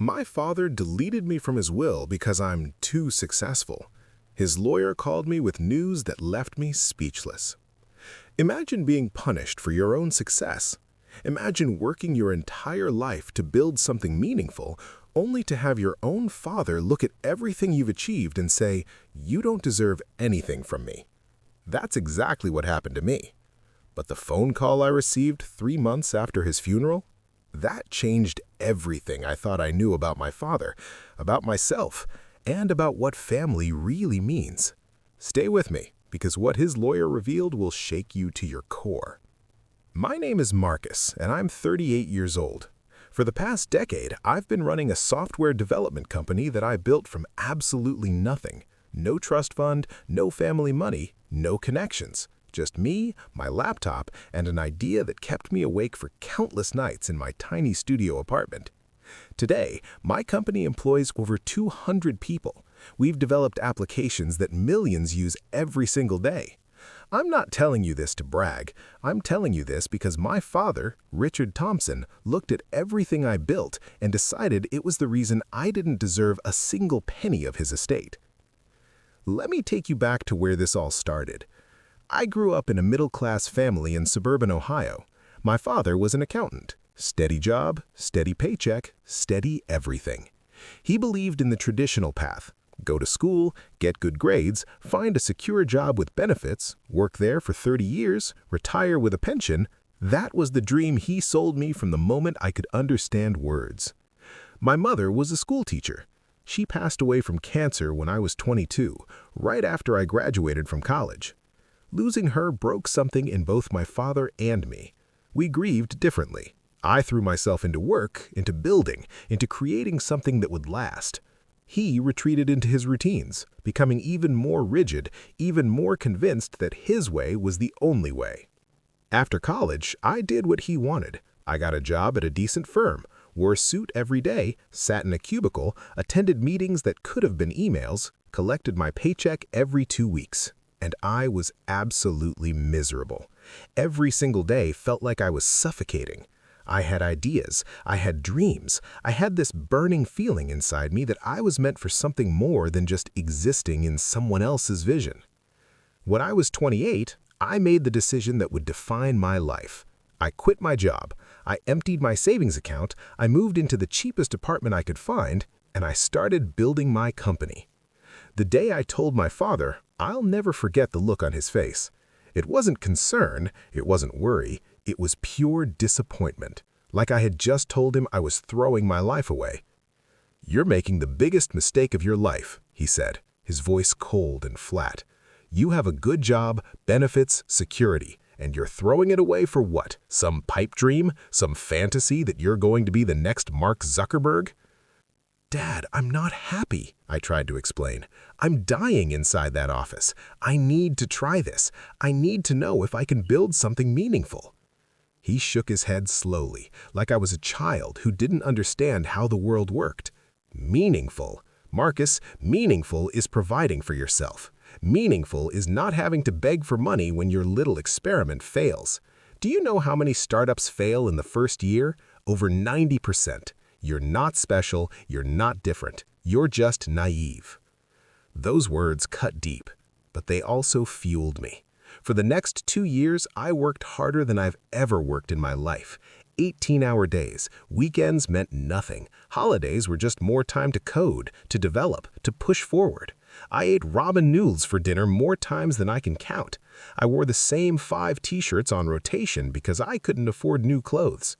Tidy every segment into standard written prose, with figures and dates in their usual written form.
My father deleted me from his will because I'm too successful. His lawyer called me with news that left me speechless. Imagine being punished for your own success. Imagine working your entire life to build something meaningful, only to have your own father look at everything you've achieved and say, "You don't deserve anything from me." That's exactly what happened to me. But the phone call I received 3 months after his funeral? That changed everything I thought I knew about my father, about myself, and about what family really means. Stay with me, because what his lawyer revealed will shake you to your core. My name is Marcus, and I'm 38 years old. For the past decade, I've been running a software development company that I built from absolutely nothing. No trust fund, no family money, no connections. Just me, my laptop, and an idea that kept me awake for countless nights in my tiny studio apartment. Today, my company employs over 200 people. We've developed applications that millions use every single day. I'm not telling you this to brag. I'm telling you this because my father, Richard Thompson, looked at everything I built and decided it was the reason I didn't deserve a single penny of his estate. Let me take you back to where this all started. I grew up in a middle-class family in suburban Ohio. My father was an accountant. Steady job, steady paycheck, steady everything. He believed in the traditional path. Go to school, get good grades, find a secure job with benefits, work there for 30 years, retire with a pension. That was the dream he sold me from the moment I could understand words. My mother was a school teacher. She passed away from cancer when I was 22, right after I graduated from college. Losing her broke something in both my father and me. We grieved differently. I threw myself into work, into building, into creating something that would last. He retreated into his routines, becoming even more rigid, even more convinced that his way was the only way. After college, I did what he wanted. I got a job at a decent firm, wore a suit every day, sat in a cubicle, attended meetings that could have been emails, collected my paycheck every 2 weeks. And I was absolutely miserable. Every single day felt like I was suffocating. I had ideas, I had dreams, I had this burning feeling inside me that I was meant for something more than just existing in someone else's vision. When I was 28, I made the decision that would define my life. I quit my job, I emptied my savings account, I moved into the cheapest apartment I could find, and I started building my company. The day I told my father, I'll never forget the look on his face. It wasn't concern, it wasn't worry, it was pure disappointment, like I had just told him I was throwing my life away. "You're making the biggest mistake of your life," he said, his voice cold and flat. "You have a good job, benefits, security, and you're throwing it away for what? Some pipe dream? Some fantasy that you're going to be the next Mark Zuckerberg?" "Dad, I'm not happy," I tried to explain. "I'm dying inside that office. I need to try this. I need to know if I can build something meaningful." He shook his head slowly, like I was a child who didn't understand how the world worked. "Meaningful? Marcus, meaningful is providing for yourself. Meaningful is not having to beg for money when your little experiment fails. Do you know how many startups fail in the first year? Over 90%. You're not special, you're not different, you're just naive." Those words cut deep, but they also fueled me. For the next 2 years, I worked harder than I've ever worked in my life. 18-hour days, weekends meant nothing. Holidays were just more time to code, to develop, to push forward. I ate ramen noodles for dinner more times than I can count. I wore the same 5 t-shirts on rotation because I couldn't afford new clothes.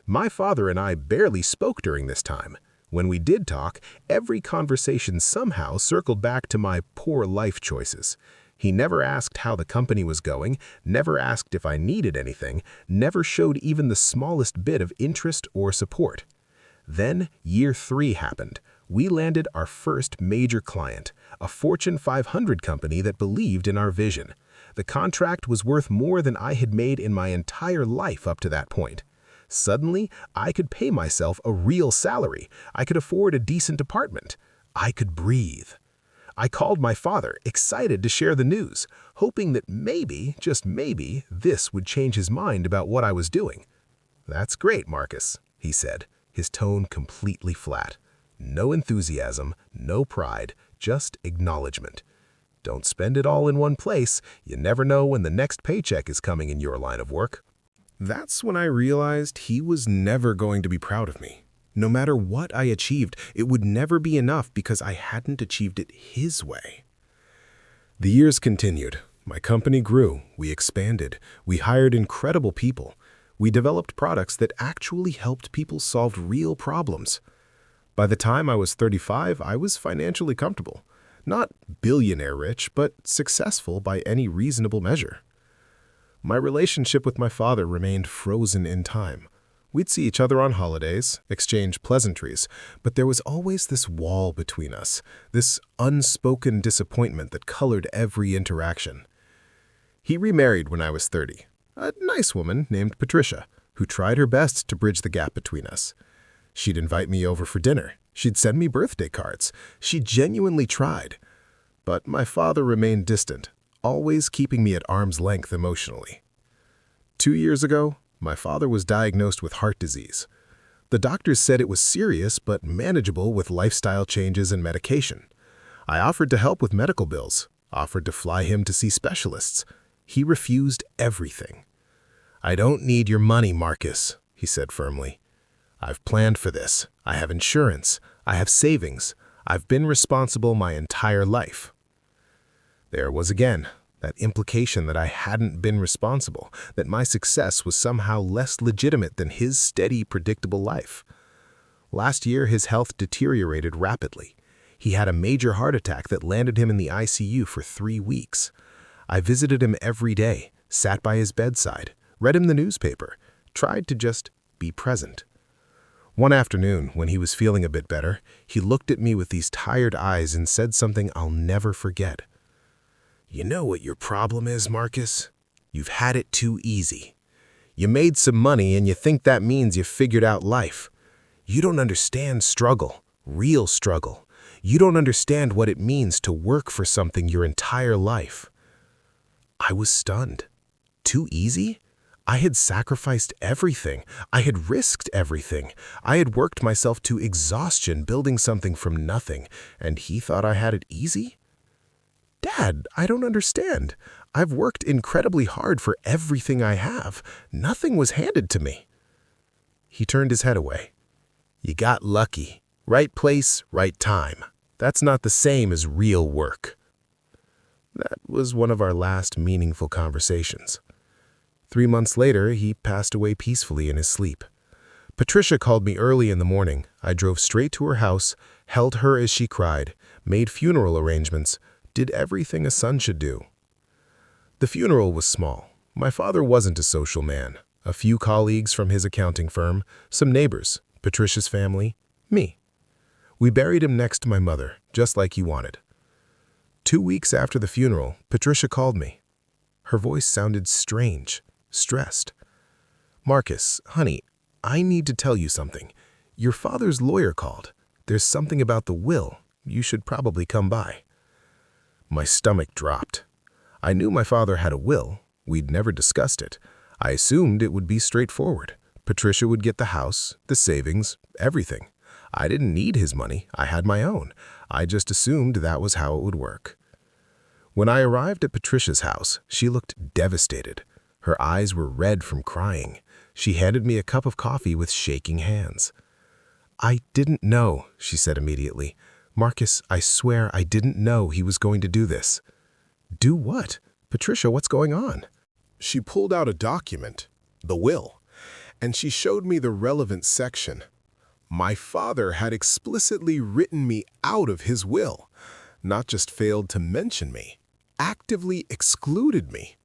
My father and I barely spoke during this time. When we did talk, every conversation somehow circled back to my poor life choices. He never asked how the company was going, never asked if I needed anything, never showed even the smallest bit of interest or support. Then, year 3 happened. We landed our first major client, a Fortune 500 company that believed in our vision. The contract was worth more than I had made in my entire life up to that point. Suddenly, I could pay myself a real salary. I could afford a decent apartment. I could breathe. I called my father, excited to share the news, hoping that maybe, just maybe, this would change his mind about what I was doing. "That's great, Marcus," he said, his tone completely flat. No enthusiasm, no pride, just acknowledgement. Don't spend it all in one place. You never know when the next paycheck is coming in your line of work. That's when I realized he was never going to be proud of me. No matter what I achieved, it would never be enough because I hadn't achieved it his way. The years continued. My company grew, we expanded, we hired incredible people. We developed products that actually helped people solve real problems. By the time I was 35, I was financially comfortable. Not billionaire rich, but successful by any reasonable measure. My relationship with my father remained frozen in time. We'd see each other on holidays, exchange pleasantries, but there was always this wall between us, this unspoken disappointment that colored every interaction. He remarried when I was 30, a nice woman named Patricia, who tried her best to bridge the gap between us. She'd invite me over for dinner. She'd send me birthday cards. She genuinely tried. But my father remained distant, always keeping me at arm's length emotionally. 2 years ago, my father was diagnosed with heart disease. The doctors said it was serious but manageable with lifestyle changes and medication. I offered to help with medical bills, offered to fly him to see specialists. He refused everything. "I don't need your money, Marcus," he said firmly. "I've planned for this. I have insurance. I have savings. I've been responsible my entire life." There was again that implication that I hadn't been responsible, that my success was somehow less legitimate than his steady, predictable life. Last year, his health deteriorated rapidly. He had a major heart attack that landed him in the ICU for 3 weeks. I visited him every day, sat by his bedside, read him the newspaper, tried to just be present. One afternoon, when he was feeling a bit better, he looked at me with these tired eyes and said something I'll never forget. "You know what your problem is, Marcus? You've had it too easy. You made some money and you think that means you figured out life. You don't understand struggle, real struggle. You don't understand what it means to work for something your entire life." I was stunned. Too easy? I had sacrificed everything. I had risked everything. I had worked myself to exhaustion building something from nothing, and he thought I had it easy? "Dad, I don't understand. I've worked incredibly hard for everything I have. Nothing was handed to me." He turned his head away. "You got lucky. Right place, right time. That's not the same as real work." That was one of our last meaningful conversations. 3 months later, he passed away peacefully in his sleep. Patricia called me early in the morning. I drove straight to her house, held her as she cried, made funeral arrangements, did everything a son should do. The funeral was small. My father wasn't a social man. A few colleagues from his accounting firm, some neighbors, Patricia's family, me. We buried him next to my mother, just like he wanted. 2 weeks after the funeral, Patricia called me. Her voice sounded strange, stressed. "Marcus, honey, I need to tell you something. Your father's lawyer called. There's something about the will. You should probably come by." My stomach dropped. I knew my father had a will. We'd never discussed it. I assumed it would be straightforward. Patricia would get the house, the savings, everything. I didn't need his money. I had my own. I just assumed that was how it would work. When I arrived at Patricia's house, she looked devastated. Her eyes were red from crying. She handed me a cup of coffee with shaking hands. "I didn't know," she said immediately. "Marcus, I swear I didn't know he was going to do this." "Do what? Patricia, what's going on?" She pulled out a document, the will, and she showed me the relevant section. My father had explicitly written me out of his will, not just failed to mention me, actively excluded me.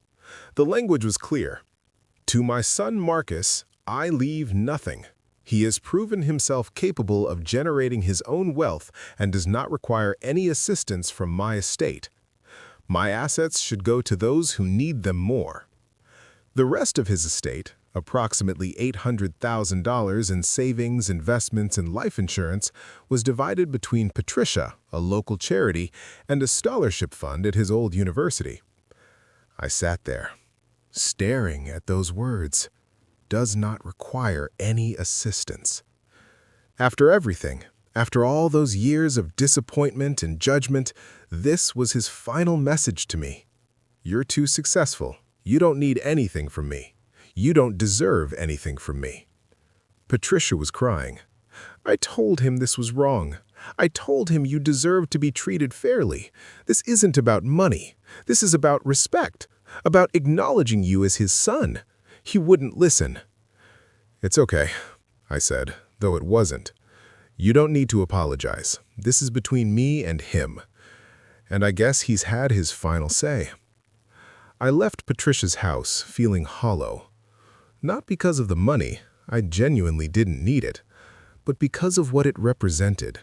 The language was clear. "To my son Marcus, I leave nothing. He has proven himself capable of generating his own wealth and does not require any assistance from my estate. My assets should go to those who need them more." The rest of his estate, approximately $800,000 in savings, investments, and life insurance, was divided between Patricia, a local charity, and a scholarship fund at his old university. I sat there, staring at those words. "Does not require any assistance." After everything, After all those years of disappointment and judgment, this was his final message to me. You're too successful. You don't need anything from me. You don't deserve anything from me. Patricia was crying. I told him this was wrong. I told him you deserve to be treated fairly. This isn't about money. This is about respect, about acknowledging you as his son. He wouldn't listen. It's okay, I said, though it wasn't. You don't need to apologize. This is between me and him. And I guess he's had his final say. I left Patricia's house feeling hollow. Not because of the money, I genuinely didn't need it, but because of what it represented.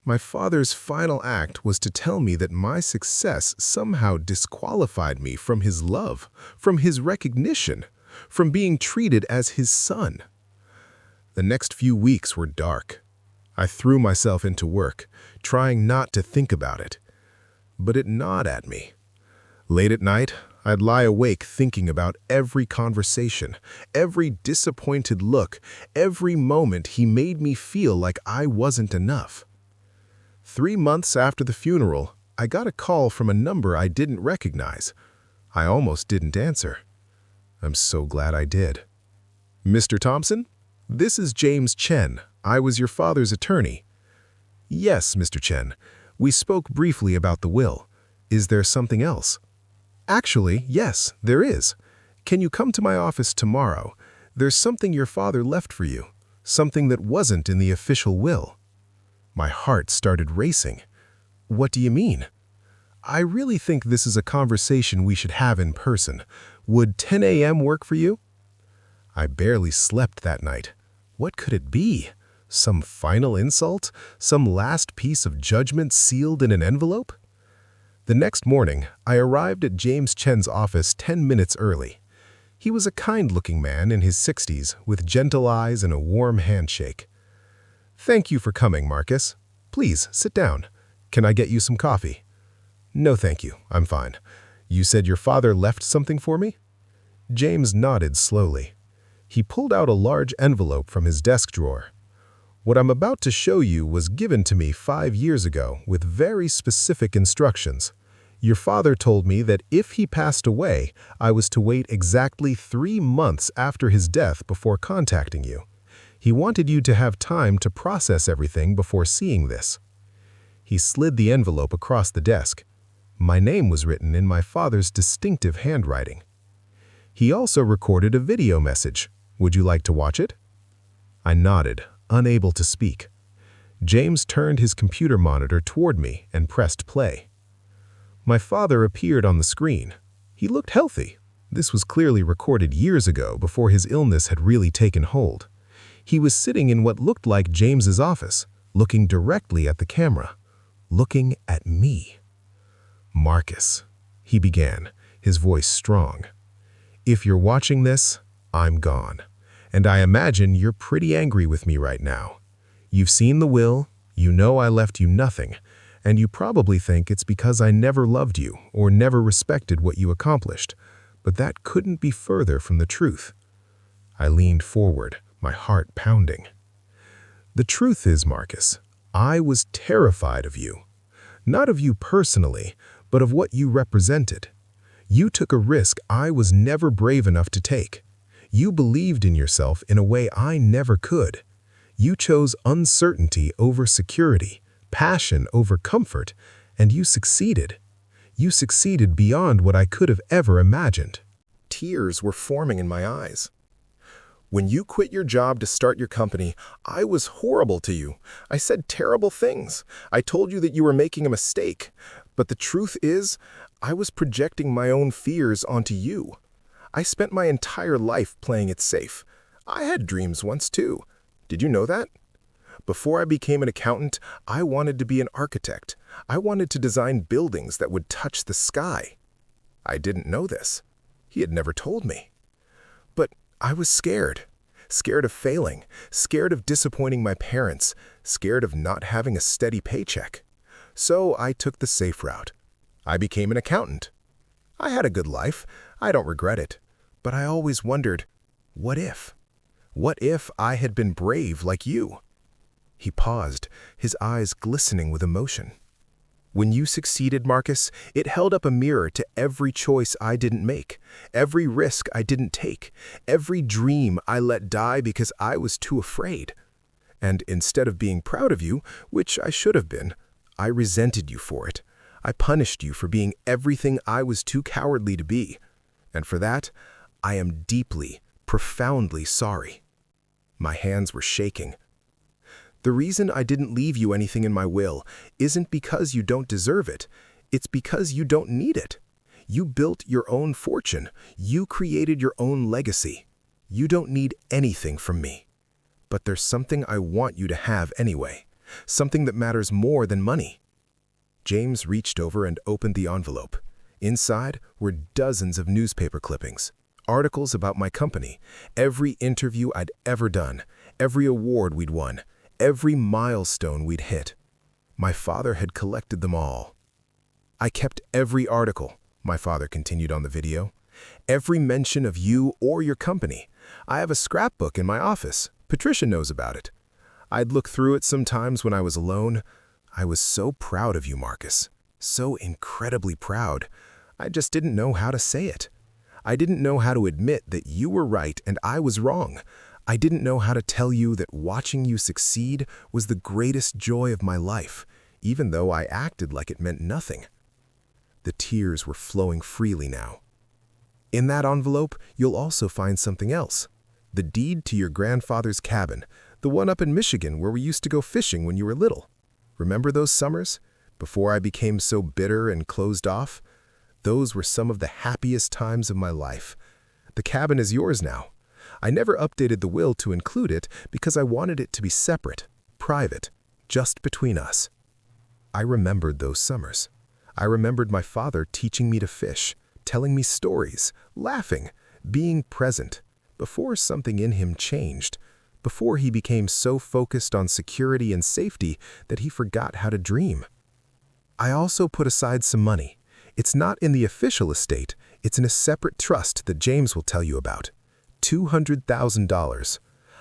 My father's final act was to tell me that my success somehow disqualified me from his love, from his recognition, from being treated as his son. The next few weeks were dark. I threw myself into work, trying not to think about it. But it gnawed at me. Late at night, I'd lie awake thinking about every conversation, every disappointed look, every moment he made me feel like I wasn't enough. 3 months after the funeral, I got a call from a number I didn't recognize. I almost didn't answer. I'm so glad I did. Mr. Thompson? This is James Chen. I was your father's attorney. Yes, Mr. Chen. We spoke briefly about the will. Is there something else? Actually, yes, there is. Can you come to my office tomorrow? There's something your father left for you, something that wasn't in the official will. My heart started racing. What do you mean? I really think this is a conversation we should have in person. Would 10 a.m. work for you? I barely slept that night. What could it be? Some final insult? Some last piece of judgment sealed in an envelope? The next morning, I arrived at James Chen's office 10 minutes early. He was a kind-looking man in his 60s with gentle eyes and a warm handshake. Thank you for coming, Marcus. Please, sit down. Can I get you some coffee? No, thank you. I'm fine. You said your father left something for me? James nodded slowly. He pulled out a large envelope from his desk drawer. What I'm about to show you was given to me 5 years ago with very specific instructions. Your father told me that if he passed away, I was to wait exactly 3 months after his death before contacting you. He wanted you to have time to process everything before seeing this. He slid the envelope across the desk. My name was written in my father's distinctive handwriting. He also recorded a video message. Would you like to watch it? I nodded, unable to speak. James turned his computer monitor toward me and pressed play. My father appeared on the screen. He looked healthy. This was clearly recorded years ago before his illness had really taken hold. He was sitting in what looked like James's office, looking directly at the camera, looking at me. Marcus, he began, his voice strong. If you're watching this, I'm gone. And I imagine you're pretty angry with me right now. You've seen the will, you know I left you nothing, and you probably think it's because I never loved you or never respected what you accomplished, but that couldn't be further from the truth. I leaned forward, my heart pounding. The truth is, Marcus, I was terrified of you. Not of you personally, but of what you represented. You took a risk I was never brave enough to take. You believed in yourself in a way I never could. You chose uncertainty over security, passion over comfort, and you succeeded. You succeeded beyond what I could have ever imagined. Tears were forming in my eyes. When you quit your job to start your company, I was horrible to you. I said terrible things. I told you that you were making a mistake. But the truth is, I was projecting my own fears onto you. I spent my entire life playing it safe. I had dreams once too. Did you know that? Before I became an accountant, I wanted to be an architect. I wanted to design buildings that would touch the sky. I didn't know this. He had never told me. But I was scared. Scared of failing, scared of disappointing my parents, scared of not having a steady paycheck. So I took the safe route. I became an accountant. I had a good life. I don't regret it. But I always wondered, what if? What if I had been brave like you? He paused, his eyes glistening with emotion. When you succeeded, Marcus, it held up a mirror to every choice I didn't make, every risk I didn't take, every dream I let die because I was too afraid. And instead of being proud of you, which I should have been, I resented you for it. I punished you for being everything I was too cowardly to be. And for that, I am deeply, profoundly sorry. My hands were shaking. The reason I didn't leave you anything in my will isn't because you don't deserve it. It's because you don't need it. You built your own fortune. You created your own legacy. You don't need anything from me. But there's something I want you to have anyway, something that matters more than money. James reached over and opened the envelope. Inside were dozens of newspaper clippings, articles about my company, every interview I'd ever done, every award we'd won, every milestone we'd hit. My father had collected them all. I kept every article, my father continued on the video, every mention of you or your company. I have a scrapbook in my office. Patricia knows about it. I'd look through it sometimes when I was alone. I was so proud of you, Marcus. So incredibly proud. I just didn't know how to say it. I didn't know how to admit that you were right and I was wrong. I didn't know how to tell you that watching you succeed was the greatest joy of my life, even though I acted like it meant nothing. The tears were flowing freely now. In that envelope, you'll also find something else. The deed to your grandfather's cabin, the one up in Michigan where we used to go fishing when you were little. Remember those summers, before I became so bitter and closed off? Those were some of the happiest times of my life. The cabin is yours now. I never updated the will to include it because I wanted it to be separate, private, just between us. I remembered those summers. I remembered my father teaching me to fish, telling me stories, laughing, being present, before something in him changed, before he became so focused on security and safety that he forgot how to dream. I also put aside some money. It's not in the official estate, it's in a separate trust that James will tell you about. $200,000.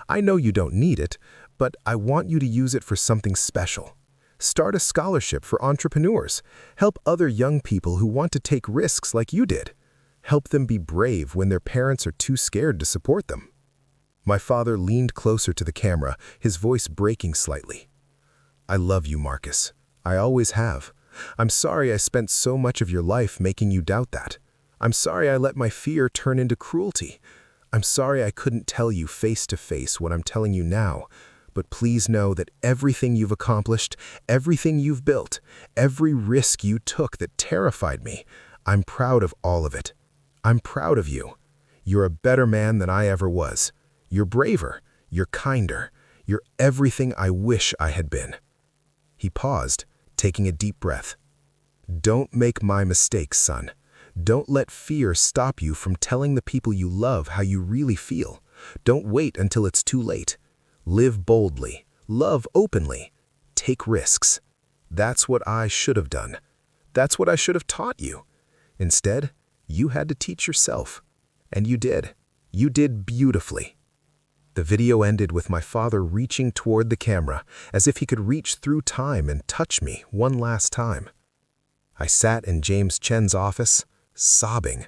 I know you don't need it, but I want you to use it for something special. Start a scholarship for entrepreneurs. Help other young people who want to take risks like you did. Help them be brave when their parents are too scared to support them. My father leaned closer to the camera, his voice breaking slightly. I love you, Marcus. I always have. I'm sorry I spent so much of your life making you doubt that. I'm sorry I let my fear turn into cruelty. I'm sorry I couldn't tell you face to face what I'm telling you now, but please know that everything you've accomplished, everything you've built, every risk you took that terrified me, I'm proud of all of it. I'm proud of you. You're a better man than I ever was. You're braver. You're kinder. You're everything I wish I had been. He paused, taking a deep breath. Don't make my mistakes, son. Don't let fear stop you from telling the people you love how you really feel. Don't wait until it's too late. Live boldly. Love openly. Take risks. That's what I should have done. That's what I should have taught you. Instead, you had to teach yourself. And you did. You did beautifully. The video ended with my father reaching toward the camera, as if he could reach through time and touch me one last time. I sat in James Chen's office, sobbing.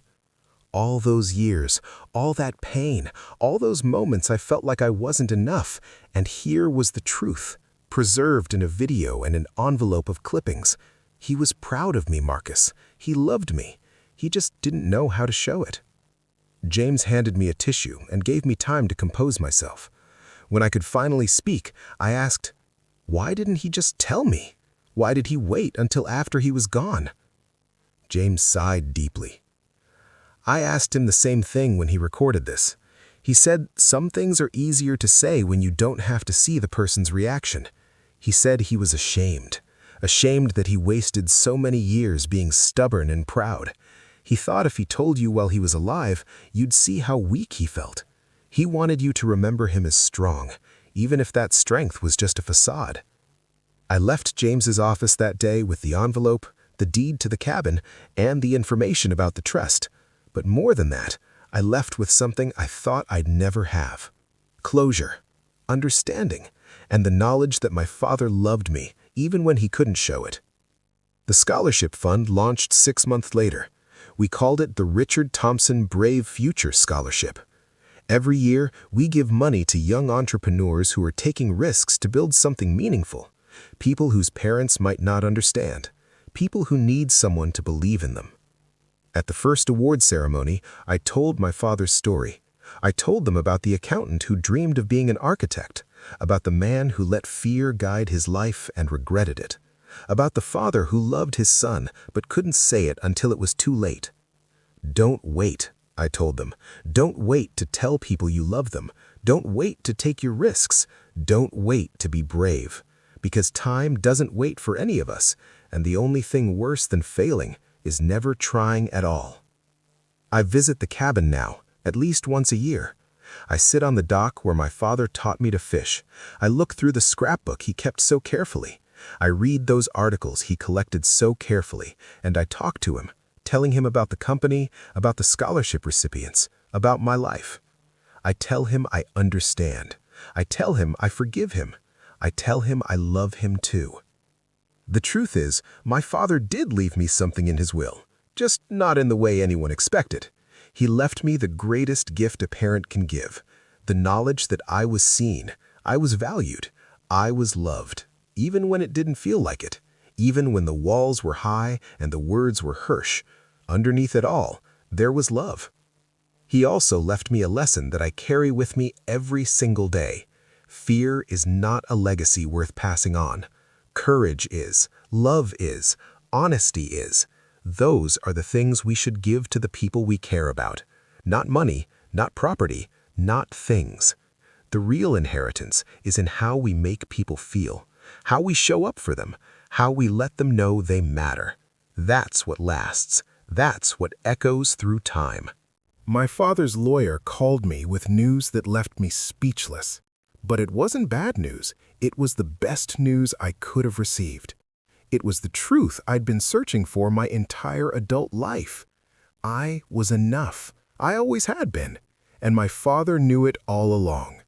All those years, all that pain, all those moments I felt like I wasn't enough, and here was the truth, preserved in a video and an envelope of clippings. He was proud of me, Marcus. He loved me. He just didn't know how to show it. James handed me a tissue and gave me time to compose myself. When I could finally speak, I asked, why didn't he just tell me? Why did he wait until after he was gone? James sighed deeply. I asked him the same thing when he recorded this. He said some things are easier to say when you don't have to see the person's reaction. He said he was ashamed that he wasted so many years being stubborn and proud. He thought if he told you while he was alive, you'd see how weak he felt. He wanted you to remember him as strong, even if that strength was just a facade. I left James's office that day with the envelope, the deed to the cabin, and the information about the trust. But more than that, I left with something I thought I'd never have. Closure, understanding, and the knowledge that my father loved me, even when he couldn't show it. The scholarship fund launched 6 months later. We called it the Richard Thompson Brave Future Scholarship. Every year, we give money to young entrepreneurs who are taking risks to build something meaningful, people whose parents might not understand, people who need someone to believe in them. At the first award ceremony, I told my father's story. I told them about the accountant who dreamed of being an architect, about the man who let fear guide his life and regretted it, about the father who loved his son but couldn't say it until it was too late. Don't wait, I told them. Don't wait to tell people you love them. Don't wait to take your risks. Don't wait to be brave. Because time doesn't wait for any of us, and the only thing worse than failing is never trying at all. I visit the cabin now, at least once a year. I sit on the dock where my father taught me to fish. I look through the scrapbook he kept so carefully. I read those articles he collected so carefully, and I talk to him, telling him about the company, about the scholarship recipients, about my life. I tell him I understand. I tell him I forgive him. I tell him I love him too. The truth is, my father did leave me something in his will, just not in the way anyone expected. He left me the greatest gift a parent can give, the knowledge that I was seen, I was valued, I was loved, even when it didn't feel like it, even when the walls were high and the words were harsh. Underneath it all, there was love. He also left me a lesson that I carry with me every single day. Fear is not a legacy worth passing on. Courage is, love is, honesty is. Those are the things we should give to the people we care about. Not money, not property, not things. The real inheritance is in how we make people feel, how we show up for them, how we let them know they matter. That's what lasts. That's what echoes through time. My father's lawyer called me with news that left me speechless. But it wasn't bad news. It was the best news I could have received. It was the truth I'd been searching for my entire adult life. I was enough. I always had been. And my father knew it all along.